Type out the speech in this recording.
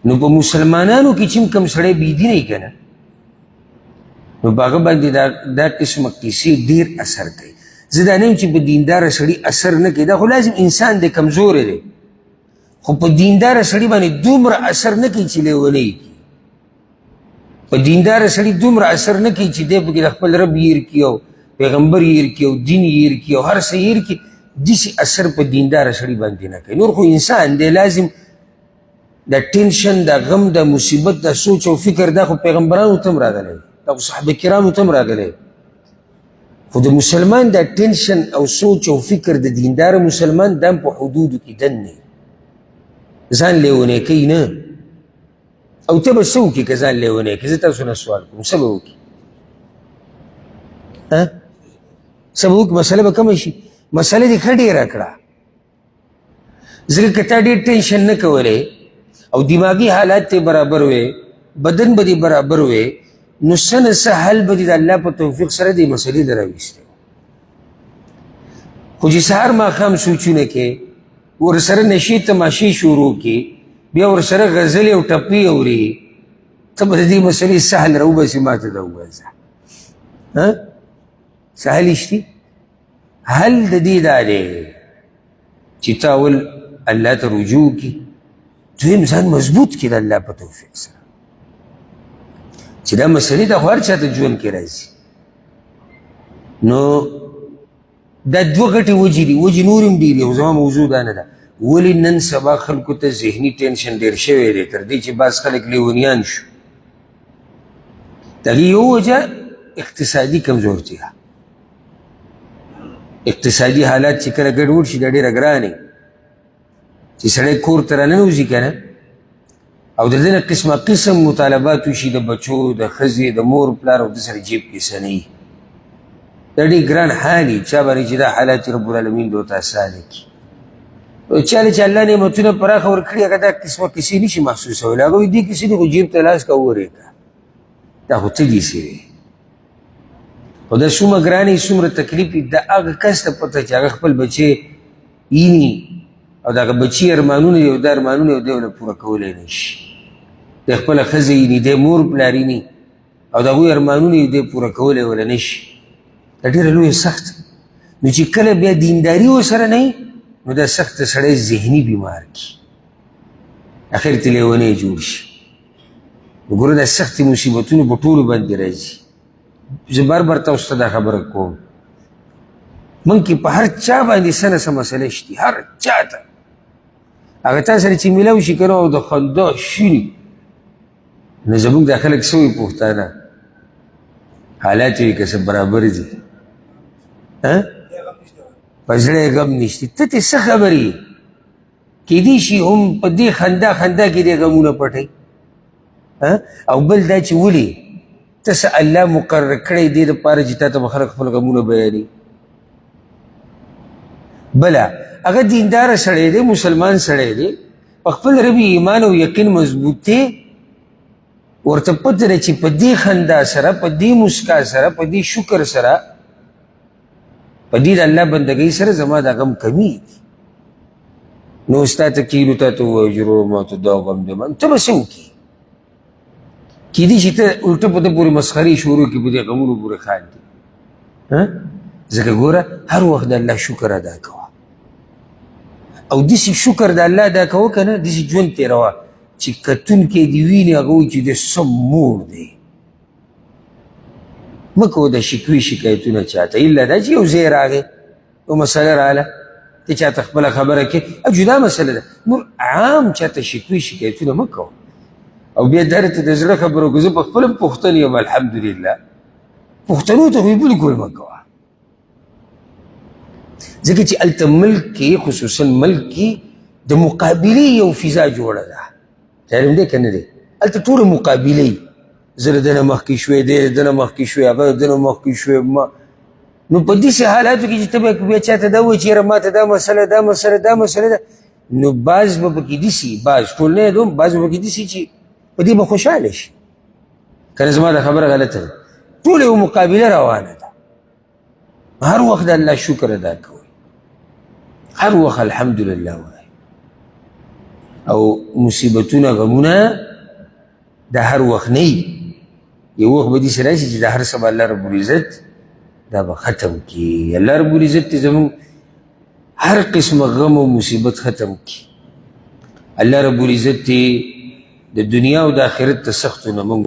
نو په مسلمانانو کې چې کوم سړی بېدینه یي که نه نو په هغه باندې دا قسمه کیسې ډېر اثر کوي. زه دا نه یم چې په دینداره سړي اثر نه کوي، دا خو لازم انسان دی کمزوری دی، خو په دینداره سړي باندې دومره اثر نه کوي چې لیونی کي. په دینداره سړي دومره اثر نه کوي چې دی پکې د خپل رب هیر کي او پیغمبر هیر کي او دین هیر کي او هر څه هیر کي. داسې اثر په دینداره سړي باندې نه کوي. نور خو انسان دی، لازم دا ټینشن، دا غم، دا مصیبت، دا سوچ او فکر دا خو پیغمبرانو ته هم راغلی، دا خو صحابه کرامو ته هم راغلی. خو د مسلمان دا ټینشن او سوچ او فکر د دینداره مسلمان دا هم په حدودو کې دننه ځان لیونی کوي نه. او ته به څه وکړي که ځان لیونی کوي؟ زه تاسو نه سوال کوم، څه به وکړي؟ څه به وکړي؟ مسله به کمه شي؟ مسله دې ښه ډېره کړه، ځکه که تا ډېر ټینشن نه کولی او دماغي حالات ته برابر وې، بدن به دې برابر وې، نو څه نه څه حل به دې د الله په توفیق سره دې مسلې ته راویستی. خو چې سهار ماښام سوچونه کې ورسره نشې تماشې شروع کړي، بیا ورسره غزلې او ټپې اوري، ته به د دې مسلې څه حل راوباسې؟ ما ته دا ووایه څه حل شتي؟ حل د دې دا دی چې تا اول الله ته رجوع کړي، دویم ځان مضبوط کړي د الله په توفیق سره، چې دا مسلې ته خو هر چا ته ژوند کې راځي. نو دا دوه غټې وجې دي، وجې نور هم ډېرې، او زما موضوع دا نه ده. ولې نن سبا خلکو ته ذهني ټینشن ډېر شوی دی، تر دې چې بعض خلک لیونیان شو؟ د هغې یو وجه اقتصادي کمزورتیا، اقتصادي حالات چې کله ګډوډ شي دا ډېره ګرانې، چې سړی کور ته راننوځي که نه او د دې نه قسمه قسم مطالبات وشي د بچو، د ښځې، د مور پلار، او د سره جیب کې څه نه وي. دا ډېر ګران حال وي، چا باندې چې دا حالات رب العالمین دوته اسانه کړي. چاله چې الله نعمتونه پراخه ورکړي هغه دا قسمه کیسې نشي محسوسولی، هغه وایي دې کیسې دي خو جیب ته لاس که وورېږه، دا خو څه کیسې وي. خو دا څومره ګرانې څومره تکلیف وي، د هغه کس ته پته چې هغه خپل بچی ویني او د هغه بچي ارمانونه دي او دا ارمانونه دی ونه پوره کولی نه شي، د خپله ښځه ویني، د مور پلار ویني او د هغوی ارمانونه دی پوره کولی وله نه شي. دا ډېره لویه سخت. نو چې کله بیا دینداري ورسره نه وي نو دا سخت سړی ذهني بیمار کی، اخر ته لیونی جوړ شي. وګوره دا سختې مصیبتونه په ټولو باندې راځي. زه بار بار تاسو ته دا خبره کوم، موږ کې په هر چا باندې څه نه څه مسله شتي، هر چا ته هغه تا سره چې میلاو شي که نه او د خندا شیني. نو زموږ دا خلک څه وایي پښتانه حالات وي که څه برابر دي، په زړه یې غم نشته. ته ترې څه خبرې کیدای شي هم په دې خندا کې دې غمونه پټوي. او بل دا چې ولې ته څه الله مقرر کړی دې دپاره چې تا ته به خلک خپل غمونه بیانوي. بله هغه دینداره سړی دی، مسلمان سړی دی، په خپل رب ایمان او یقین مضبوط دی، ورته پته ده چې په دې خندا سره، په دې مسکا سره، په دې شکر سره، په دې د الله بندګۍ سره زما دا غم کمیږي. نو ستا ته کیلو تا ته ووایي چې وروره ما ته دا غم دی، ته به څه وکړي؟ کیدای شي ته الټه په ده پورې مسخرې شروع کړي، په دې غمونو پورې خاندي. ځکه ګوره هر وخت د الله شکر ادا کوه، او داسې شکر د الله ادا کوه که نه، داسې ژوند تېروه چې کتونکی دې ویني هغه وایي چې دی څه موړ دی. مه کوه د شکوې شکایتونه چاته، الا دا چې یو ځای راغی یو مسله راغله ته چاته خپله خبره کې، جدا مسله ده. نور عام چاته شکوې شکایتونه مه کوه. او بیا درته د زړه خبره وکړه، زه په خپله پښتن یم الحمدلله، پښتنو ته خو یې بالکل مه کوه. ځکه چې هلته ملک کې، خصوصا ملک کې د مقابلې یو فضا جوړه ده. تعلیم دی که نه دی؟ هلته ټوله مقابلې، زه د ده نه مخکې شوی، دی د ده نه مخکې شوی، هغه د ده نه مخکې شوی. نو په داسې حالاتو کې چې ته بیا چاته دا وایي چې یاره ما ته دا مسله ده، نو بعض به پکې داسې، بعض ټول نه یادوم، بعض به پکې داسې چې په دې به خوشحاله شي. که نه زما دا خبره غلطه ده، ټوله یو مقابله روانه ده. هر وخت د الله شکر ادا کوئ، هر وخت الحمدلله وایي، او مصیبتونه غمونه دا هر وخت نه وي یو وخت به داسې راشي چې دا هر څه به الله رب العزت دا به ختم کړي الله رب العزت دې زموږ هر قسمه غم او مصیبت ختم کړي الله رب العزت دې د دنیا او د آخرت د سختو نه موږ